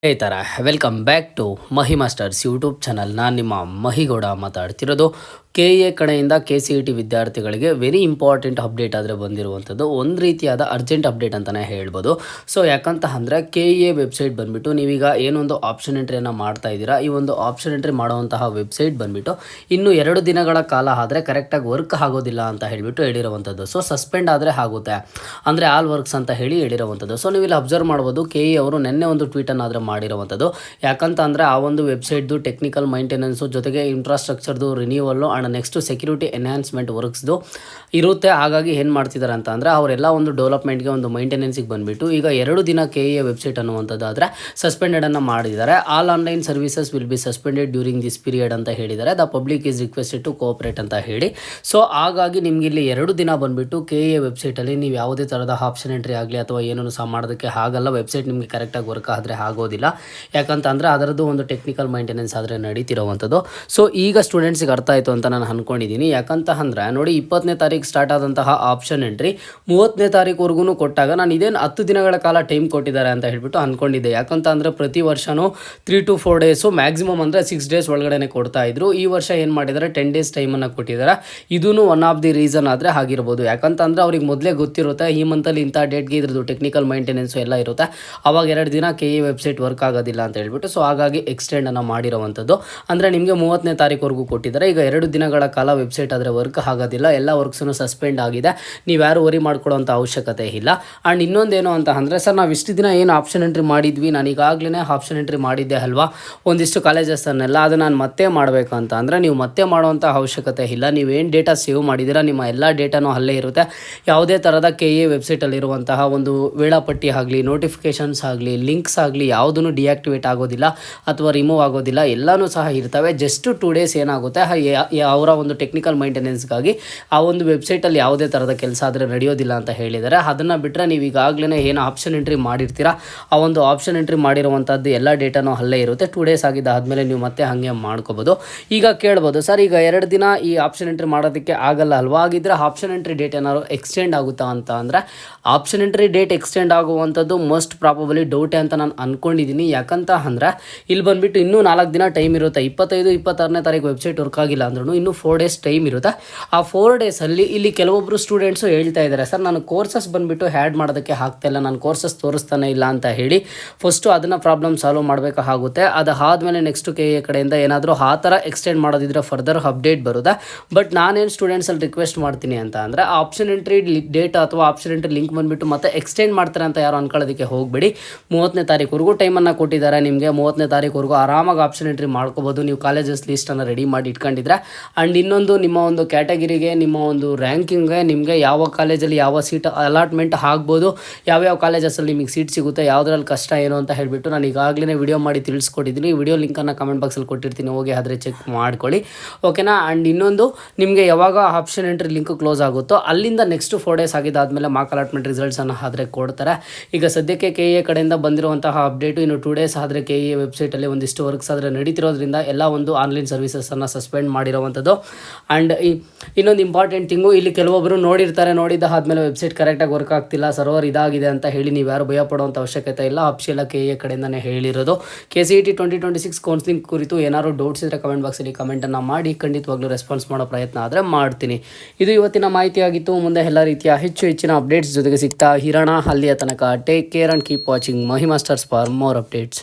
ಸ್ನೇಹಿತರ welcome back to Mahi masters YouTube channel. ನಾನು ನಿಮ್ಮ ಮಹಿಗೌಡ ಮಾತಾಡ್ತಿರೋದು. KA ಕಡೆಯಿಂದ KCET ವಿದ್ಯಾರ್ಥಿಗಳಿಗೆ ವೆರಿ ಇಂಪಾರ್ಟೆಂಟ್ ಅಪ್ಡೇಟ್ ಆದರೆ ಬಂದಿರುವಂಥದ್ದು, ಒಂದು ರೀತಿಯಾದ ಅರ್ಜೆಂಟ್ ಅಪ್ಡೇಟ್ ಅಂತಲೇ ಹೇಳ್ಬೋದು. ಸೊ ಯಾಕಂತ ಅಂದರೆ KA ವೆಬ್ಸೈಟ್ ಬಂದುಬಿಟ್ಟು ನೀವೀಗ ಏನೊಂದು ಆಪ್ಷನ್ ಎಂಟ್ರಿಯನ್ನು ಮಾಡ್ತಾ ಇದ್ದೀರಾ, ಈ ಒಂದು ಆಪ್ಷನ್ ಎಂಟ್ರಿ ಮಾಡುವಂತಹ ವೆಬ್ಸೈಟ್ ಬಂದುಬಿಟ್ಟು ಇನ್ನು 2 ದಿನಗಳ ಕಾಲ ಆದರೆ ಕರೆಕ್ಟಾಗಿ ವರ್ಕ್ ಆಗೋದಿಲ್ಲ ಅಂತ ಹೇಳಿಬಿಟ್ಟು ಹೇಳಿರುವಂಥದ್ದು. ಸೊ ಸಸ್ಪೆಂಡ್ ಆದರೆ ಆಗುತ್ತೆ, ಅಂದರೆ ಆಲ್ ವರ್ಕ್ಸ್ ಅಂತ ಹೇಳಿರುವಂಥದ್ದು. ಸೊ ನೀವು ಇಲ್ಲಿ ಅಬ್ಸರ್ವ್ ಮಾಡ್ಬೋದು, KA ಅವರು ನಿನ್ನೆ ಒಂದು ಟ್ವೀಟನ್ನು ಆದರೆ ಮಾಡಿರುವಂಥದ್ದು. ಯಾಕಂತ ಅಂದರೆ ಆ ಒಂದು ವೆಬ್ಸೈಟ್ದು ಟೆಕ್ನಿಕಲ್ ಮೈಂಟೆನೆನ್ಸು ಜೊತೆಗೆ ಇನ್ಫ್ರಾಸ್ಟ್ರಕ್ಚರ್ದು ರಿನ್ಯೂವಲ್ಲು ಆ್ಯಂಡ್ ನೆಕ್ಸ್ಟ್ ಸೆಕ್ಯೂರಿಟಿ ಎನ್ಹಾನ್ಸ್ಮೆಂಟ್ ವರ್ಕ್ಸ್ದು ಇರುತ್ತೆ. ಹಾಗಾಗಿ ಏನು ಮಾಡ್ತಿದ್ದಾರೆ ಅಂತ ಅಂದರೆ ಅವರೆಲ್ಲ ಒಂದು ಡೆವಲಪ್ಮೆಂಟ್ಗೆ ಒಂದು ಮೈಂಟೆನೆನ್ಸಿಗೆ ಬಂದುಬಿಟ್ಟು ಈಗ 2 ದಿನ KA ವೆಬ್ಸೈಟ್ ಅನ್ನುವಂಥದ್ದು ಆದರೆ ಸಸ್ಪೆಂಡೆಡನ್ನು ಮಾಡಿದ್ದಾರೆ. All online services will be suspended during this period ಅಂತ ಹೇಳಿದ್ದಾರೆ. The public is requested to cooperate ಅಂತ ಹೇಳಿ. ಸೊ ಹಾಗಾಗಿ ನಿಮಗೆ ಇಲ್ಲಿ 2 ದಿನ ಬಂದುಬಿಟ್ಟು KA ವೆಬ್ಸೈಟಲ್ಲಿ ನೀವು ಯಾವುದೇ ಥರದ ಆಪ್ಷನ್ ಎಂಟ್ರಿ ಆಗಲಿ ಅಥವಾ ಏನೂ ಸಹ ಮಾಡೋದಕ್ಕೆ ಆಗಲ್ಲ. ವೆಬ್ಸೈಟ್ ನಿಮಗೆ ಕರೆಕ್ಟಾಗಿ ವರ್ಕ್ ಆದರೆ ಆಗೋದಿಲ್ಲ. ಯಾಕಂತ ಅಂದರೆ ಅದರದ್ದು ಒಂದು ಟೆಕ್ನಿಕಲ್ ಮೈಂಟೆನೆನ್ಸ್ ಆದರೆ ನಡೀತಿರುವಂಥದ್ದು. ಸೊ ಈಗ ಸ್ಟೂಡೆಂಟ್ಸಿಗೆ ಅರ್ಥ ಆಯಿತು ಅಂತ ನಾನು ಅಂದ್ಕೊಂಡಿದ್ದೀನಿ. ಯಾಕಂತ ಅಂದರೆ ನೋಡಿ, 20ನೇ ತಾರೀಕು ಸ್ಟಾರ್ಟ್ ಆದಂತಹ ಆಪ್ಷನ್ ಎಂಟ್ರಿ 30ನೇ ತಾರೀಕುವರೆಗೂ ಕೊಟ್ಟಾಗ ನಾನು ಇದೇನು 10 ದಿನಗಳ ಕಾಲ ಟೈಮ್ ಕೊಟ್ಟಿದ್ದಾರೆ ಅಂತ ಹೇಳ್ಬಿಟ್ಟು ಅಂದ್ಕೊಂಡಿದ್ದೆ. ಯಾಕಂತ ಅಂದರೆ ಪ್ರತಿ ವರ್ಷವೂ 3 to 4 ಡೇಸು ಮ್ಯಾಕ್ಸಿಮಮ್ ಅಂದರೆ 6 ಡೇಸ್ ಒಳಗಡೆ ಕೊಡ್ತಾ ಇದ್ರು. ಈ ವರ್ಷ ಏನು ಮಾಡಿದ್ದಾರೆ, 10 ಡೇಸ್ ಟೈಮನ್ನು ಕೊಟ್ಟಿದ್ದಾರೆ. ಇದೂ ಒನ್ ಆಫ್ ದಿ ರೀಸನ್ ಆದರೆ ಆಗಿರ್ಬೋದು. ಯಾಕಂತ ಅಂದರೆ ಅವ್ರಿಗೆ ಮೊದಲೇ ಗೊತ್ತಿರುತ್ತೆ ಈ ಮಂತಲ್ಲಿ ಇಂಥ ಡೇಟ್ಗೆ ಇದ್ರದ್ದು ಟೆಕ್ನಿಕಲ್ ಮೈಂಟೆನೆನ್ಸು ಎಲ್ಲ ಇರುತ್ತೆ, ಅವಾಗ 2 ದಿನ KA ವೆಬ್ಸೈಟ್ ವರ್ಕ್ ಆಗೋದಿಲ್ಲ ಅಂತ ಹೇಳ್ಬಿಟ್ಟು. ಸೊ ಹಾಗಾಗಿ ಎಕ್ಸ್ಟೆಂಡನ್ನು ಮಾಡಿರುವಂಥದ್ದು. ಅಂದರೆ ನಿಮಗೆ 30ನೇ ತಾರೀಕುವರೆಗೂ ಕೊಟ್ಟಿದ್ದಾರೆ. ಈಗ 2 ದಿನಗಳ ಕಾಲ ವೆಬ್ಸೈಟ್ ಆದರೆ ವರ್ಕ್ ಆಗೋದಿಲ್ಲ, ಎಲ್ಲ ವರ್ಕ್ಸನ್ನು ಸಸ್ಪೆಂಡ್ ಆಗಿದೆ. ನೀವು ಯಾರು ವರಿ ಮಾಡ್ಕೊಳ್ಳೋಂಥ ಅವಶ್ಯಕತೆ ಇಲ್ಲ. ಆ್ಯಂಡ್ ಇನ್ನೊಂದೇನು ಅಂತ ಅಂದರೆ, ಸರ್ ನಾವು ಇಷ್ಟು ದಿನ ಏನು ಆಪ್ಷನ್ ಎಂಟ್ರಿ ಮಾಡಿದ್ವಿ, ನಾನು ಈಗಾಗಲೇ ಆಪ್ಷನ್ ಎಂಟ್ರಿ ಮಾಡಿದ್ದೆ ಅಲ್ವಾ ಒಂದಿಷ್ಟು ಕಾಲೇಜಸ್ಸನ್ನೆಲ್ಲ, ಅದು ನಾನು ಮತ್ತೆ ಮಾಡಬೇಕು ಅಂತ ಅಂದರೆ ನೀವು ಮತ್ತೆ ಮಾಡುವಂಥ ಅವಶ್ಯಕತೆ ಇಲ್ಲ. ನೀವೇನು ಡೇಟಾ ಸೇವ್ ಮಾಡಿದ್ದೀರಾ ನಿಮ್ಮ ಎಲ್ಲ ಡೇಟಾನೂ ಅಲ್ಲೇ ಇರುತ್ತೆ. ಯಾವುದೇ ಥರದ KA ವೆಬ್ಸೈಟಲ್ಲಿರುವಂತಹ ಒಂದು ವೇಳಾಪಟ್ಟಿ ಆಗಲಿ, ನೋಟಿಫಿಕೇಷನ್ಸ್ ಆಗಲಿ, ಲಿಂಕ್ಸ್ ಆಗಲಿ ಯಾವುದೂ ಡಿಯಾಕ್ಟಿವೇಟ್ ಆಗೋದಿಲ್ಲ ಅಥವಾ ರಿಮೂವ್ ಆಗೋದಿಲ್ಲ, ಎಲ್ಲನೂ ಸಹ ಇರ್ತವೆ. ಜಸ್ಟ್ 2 ಡೇಸ್ ಏನಾಗುತ್ತೆ ಅವರ ಒಂದು ಟೆಕ್ನಿಕಲ್ ಮೈಂಟೆನೆನ್ಸ್ಗಾಗಿ ಆ ಒಂದು ವೆಬ್ಸೈಟಲ್ಲಿ ಯಾವುದೇ ಥರದ ಕೆಲಸ ಆದರೆ ನಡೆಯೋದಿಲ್ಲ ಅಂತ ಹೇಳಿದ್ದಾರೆ. ಅದನ್ನು ಬಿಟ್ಟರೆ ನೀವು ಈಗಾಗಲೇ ಏನು ಆಪ್ಷನ್ ಎಂಟ್ರಿ ಮಾಡಿರ್ತೀರಾ ಆ ಒಂದು ಆಪ್ಷನ್ ಎಂಟ್ರಿ ಮಾಡಿರುವಂಥದ್ದು ಎಲ್ಲ ಡೇಟಾನೂ ಅಲ್ಲೇ ಇರುತ್ತೆ. 2 ಡೇಸ್ ಆಗಿದ್ದಾದಮೇಲೆ ನೀವು ಮತ್ತೆ ಹಾಗೆ ಮಾಡ್ಕೋಬೋದು. ಈಗ ಕೇಳ್ಬೋದು, ಸರ್ ಈಗ 2 ದಿನ ಈ ಆಪ್ಷನ್ ಎಂಟ್ರಿ ಮಾಡೋದಕ್ಕೆ ಆಗಲ್ಲ ಅಲ್ವಾ, ಆಗಿದ್ದರೆ ಆಪ್ಷನ್ ಎಂಟ್ರಿ ಡೇಟ್ ಏನಾದ್ರು ಎಕ್ಸ್ಟೆಂಡ್ ಆಗುತ್ತಾ ಅಂತ ಅಂದರೆ, ಆಪ್ಷನ್ ಎಂಟ್ರಿ ಡೇಟ್ ಎಕ್ಸ್ಟೆಂಡ್ ಆಗುವಂಥದ್ದು ಮೋಸ್ಟ್ ಪ್ರಾಬಬಲಿ ಡೌಟೇ ಅಂತ ನಾನು ಅಂದ್ಕೊಂಡಿದ್ದೀನಿ. ಯಾಕಂತ ಅಂದರೆ ಇಲ್ಲಿ ಬಂದುಬಿಟ್ಟು ಇನ್ನೂ 4 ದಿನ ಟೈಮ್ ಇರುತ್ತೆ. 25, 26ನೇ ತಾರೀಕು ವೆಬ್ಸೈಟ್ ವರ್ಕ್ ಆಗಿಲ್ಲ ಅಂದ್ರೂ ಇನ್ನೂ 4 ಡೇಸ್ ಟೈಮ್ ಇರುತ್ತೆ. ಆ 4 ಡೇಸಲ್ಲಿ ಇಲ್ಲಿ ಕೆಲವೊಬ್ಬರು ಸ್ಟೂಡೆಂಟ್ಸು ಹೇಳ್ತಾ ಇದ್ದಾರೆ, ಸರ್ ನಾನು ಕೋರ್ಸಸ್ ಬಂದುಬಿಟ್ಟು ಹ್ಯಾಡ್ ಮಾಡೋದಕ್ಕೆ ಆಗ್ತಾಯಿಲ್ಲ, ನಾನು ಕೋರ್ಸಸ್ ತೋರಿಸ್ತಾನೆ ಇಲ್ಲ ಅಂತ ಹೇಳಿ. ಫಸ್ಟು ಅದನ್ನು ಪ್ರಾಬ್ಲಮ್ ಸಾಲ್ವ್ ಮಾಡಬೇಕಾಗುತ್ತೆ. ಅದಾದಮೇಲೆ ನೆಕ್ಸ್ಟು KA ಕಡೆಯಿಂದ ಏನಾದರೂ ಆ ಥರ ಎಕ್ಸ್ಟೆಂಡ್ ಮಾಡೋದಿದ್ರೆ ಫರ್ದರ್ ಅಪ್ಡೇಟ್ ಬರುತ್ತೆ. ಬಟ್ ನಾನೇನು ಸ್ಟೂಡೆಂಟ್ಸಲ್ಲಿ ರಿಕ್ವೆಸ್ಟ್ ಮಾಡ್ತೀನಿ ಅಂತ ಅಂದರೆ, ಆಪ್ಷನ್ ಎಂಟ್ರಿ ಡೇಟ್ ಅಥವಾ ಆಪ್ಷನ್ ಎಂಟ್ರಿ ಲಿಂಕ್ ಬಂದುಬಿಟ್ಟು ಮತ್ತೆ ಎಕ್ಸ್ಟೆಂಡ್ ಮಾಡ್ತಾರೆ ಅಂತ ಯಾರು ಅನ್ಕೊಳ್ಳೋದಕ್ಕೆ ಹೋಗಬೇಡಿ. 30ನೇ ತಾರೀಕುವರೆಗೂ ಟೈಮನ್ನು ಕೊಟ್ಟಿದ್ದಾರೆ ನಿಮಗೆ. 30ನೇ ತಾರೀಕುವರೆಗೂ ಆರಾಮಾಗಿ ಆಪ್ಷನ್ ಎಂಟ್ರಿ ಮಾಡ್ಕೋಬೋದು ನೀವು ಕಾಲೇಜಸ್ ಲೀಸ್ಟನ್ನು ರೆಡಿ ಮಾಡಿ ಇಟ್ಕೊಂಡಿದ್ರೆ. ಆ್ಯಂಡ್ ಇನ್ನೊಂದು, ನಿಮ್ಮ ಒಂದು ಕ್ಯಾಟಗಿರಿಗೆ, ನಿಮ್ಮ ಒಂದು ರ್ಯಾಂಕಿಂಗ್ಗೆ ನಿಮಗೆ ಯಾವ ಕಾಲೇಜಲ್ಲಿ ಯಾವ ಸೀಟ್ ಅಲಾಟ್ಮೆಂಟ್ ಆಗ್ಬೋದು, ಯಾವ್ಯಾವ ಕಾಲೇಜಸಲ್ಲಿ ನಿಮಗೆ ಸೀಟ್ ಸಿಗುತ್ತೆ, ಯಾವುದ್ರಲ್ಲಿ ಕಷ್ಟ ಏನು ಅಂತ ಹೇಳಿಬಿಟ್ಟು ನಾನು ಈಗಾಗಲೇ ವಿಡಿಯೋ ಮಾಡಿ ತಿಳಿಸ್ಕೊಟ್ಟಿದ್ದೀನಿ. ವಿಡಿಯೋ ಲಿಂಕನ್ನು ಕಮೆಂಟ್ ಬಾಕ್ಸಲ್ಲಿ ಕೊಟ್ಟಿರ್ತೀನಿ, ಹೋಗಿ ಆದರೆ ಚೆಕ್ ಮಾಡ್ಕೊಳ್ಳಿ, ಓಕೆನಾ. ಆ್ಯಂಡ್ ಇನ್ನೊಂದು, ನಿಮಗೆ ಯಾವಾಗ ಆಪ್ಷನ್ ಎಂಟ್ರಿ ಲಿಂಕ್ ಕ್ಲೋಸ್ ಆಗುತ್ತೋ ಅಲ್ಲಿಂದ ನೆಕ್ಸ್ಟ್ 4 ಡೇಸ್ ಆಗಿದ್ದಾದಮೇಲೆ ಮಾರ್ಕ್ ಅಲಾಟ್ಮೆಂಟ್ ರಿಸಲ್ಟ್ಸನ್ನು ಆದರೆ ಕೊಡ್ತಾರೆ. ಈಗ ಸದ್ಯಕ್ಕೆ KA ಕಡೆಯಿಂದ ಬಂದಿರುವಂತಹ ಅಪ್ಡೇಟು ಇನ್ನು 2 ಡೇಸ್ ಆದರೆ KA ವೆಬ್ಸೈಟಲ್ಲಿ ಒಂದಿಷ್ಟು ವರ್ಕ್ಸ್ ಆದರೆ ನಡೀತಿರೋದ್ರಿಂದ ಎಲ್ಲ ಒಂದು ಆನ್ಲೈನ್ ಸರ್ವಿಸಸನ್ನು ಸಸ್ಪೆಂಡ್ ಮಾಡಿರುವಂಥದ್ದು. ಆ್ಯಂಡ್ ಇನ್ನೊಂದು ಇಂಪಾರ್ಟೆಂಟ್ ಥಿಂಗು, ಇಲ್ಲಿ ಕೆಲವೊಬ್ಬರು ನೋಡಿದ್ದಾದಮೇಲೆ ವೆಬ್ಸೈಟ್ ಕರೆಕ್ಟಾಗಿ ವರ್ಕ್ ಆಗ್ತಿಲ್ಲ, ಸರ್ವರ್ ಇದಾಗಿದೆ ಅಂತ ಹೇಳಿ ನೀವು ಯಾರು ಭಯ ಪಡುವಂಥ ಅವಶ್ಯಕತೆ ಇಲ್ಲ. ಅಫಿಷಿಯಲ್ KA ಕಡೆಯಿಂದನೇ ಹೇಳಿರೋದು. KCET 2026 ಕೌನ್ಸಿಲಿಂಗ್ ಕುರಿತು ಏನಾದರೂ ಡೌಟ್ಸ್ ಇದ್ದರೆ ಕಮೆಂಟ್ ಬಾಕ್ಸಲ್ಲಿ ಕಮೆಂಟನ್ನು ಮಾಡಿ, ಖಂಡಿತವಾಗ್ಲೂ ರೆಸ್ಪಾನ್ಸ್ ಮಾಡೋ ಪ್ರಯತ್ನ ಆದರೆ ಮಾಡ್ತೀನಿ. ಇದು ಇವತ್ತಿನ ಮಾಹಿತಿಯಾಗಿತ್ತು. ಮುಂದೆ ಎಲ್ಲ ರೀತಿಯ ಹೆಚ್ಚಿನ ಅಪ್ಡೇಟ್ಸ್ ಜೊತೆಗೆ ಸಿಗ್ತಾ ಇರೋಣ. ಅಲ್ಲಿಯ ತನಕ take care and keep watching Mahi masters for more updates.